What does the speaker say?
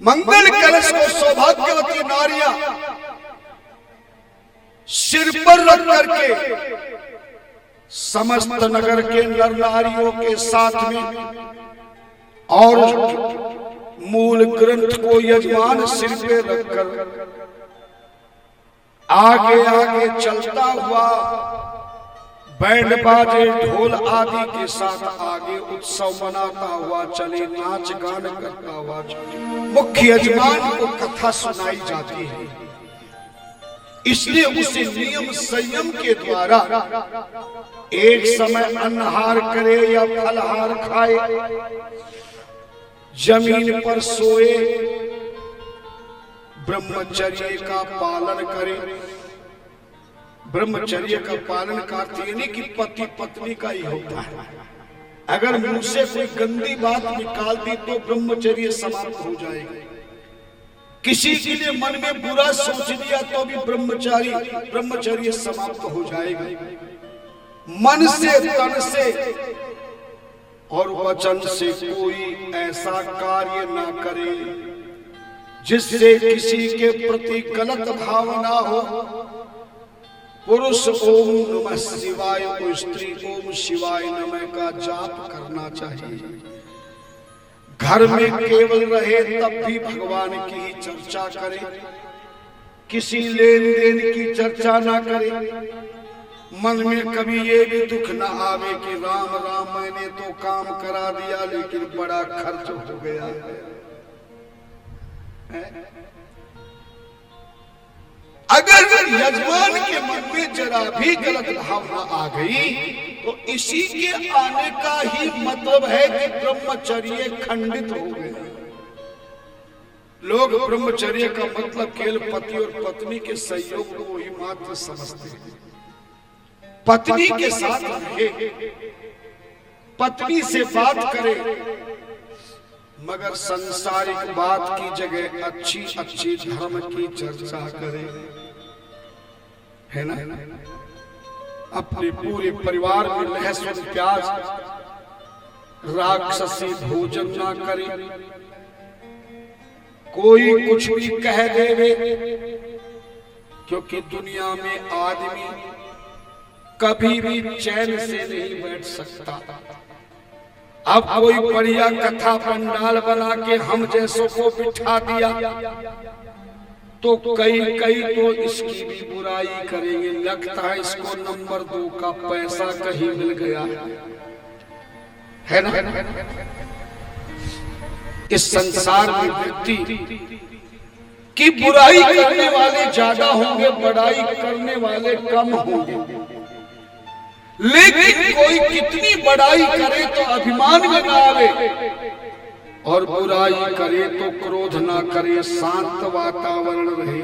मंगल कलश को सौभाग्यवती नारियां सिर पर रख करके समस्त नगर के नर नारियों के साथ में और मूल ग्रंथ को यजमान सिर पे रखकर आगे आगे चलता हुआ बैंड बाजे ढोल आदि के साथ आगे उत्सव मनाता हुआ चले, नाच गान करता हुआ चले। मुख्य यजमान को कथा सुनाई जाती है, इसलिए उसे नियम संयम के द्वारा एक समय अन्नहार करे या फलहार खाए, जमीन पर सोए, ब्रह्मचर्य का पालन करे। ब्रह्मचर्य का पालन करते नहीं कि पति पत्नी का ही होता है। अगर मुंह से कोई गंदी बात निकाल दी तो ब्रह्मचर्य समाप्त हो जाएगा। किसी के लिए मन में बुरा सोच लिया तो भी ब्रह्मचर्य समाप्त हो जाएगा। मन से, तन से और वचन से कोई ऐसा कार्य ना करे जिससे किसी के प्रति गलत भावना हो। पुरुष ओम नमः शिवाय और स्त्री ओम शिवाय नमः का जाप करना चाहिए। घर में केवल रहे तब भी भगवान की ही चर्चा करे, किसी लेन देन की चर्चा ना करे। मन में कभी ये भी दुख ना आवे कि राम राम मैंने तो काम करा दिया लेकिन बड़ा खर्च हो गया है। अगर यजमान के मन में जरा भी गलत भावना आ गई तो इसी के आने का ही मतलब है कि ब्रह्मचर्य खंडित हो गया। लोग ब्रह्मचर्य का मतलब केवल पति और पत्नी के सहयोग को ही मात्र समझते हैं। पत्नी के साथ रहे, पत्नी से बात करे, मगर सांसारिक बात की जगह अच्छी अच्छी धर्म की चर्चा करे, है ना। अपने पूरे परिवार में लहसुन प्याज राक्षसी भोजन ना करे। कोई कुछ भी कह देवे, क्योंकि दुनिया में आदमी कभी भी चैन से नहीं बैठ सकता। अब कोई बढ़िया कथा पंडाल बना के हम जैसों को बिठा दिया तो कई तो इसकी भी बुराई करेंगे। लगता है इसको नंबर 2 का पैसा कहीं मिल गया है ना। इस संसार में व्यक्ति की बुराई करने वाले ज्यादा होंगे, बड़ाई करने वाले कम होंगे। लेकिन कोई कितनी बड़ाई करे तो अभिमान में ना आवे और बुराई करे तो क्रोध ना करे, शांत वातावरण रहे।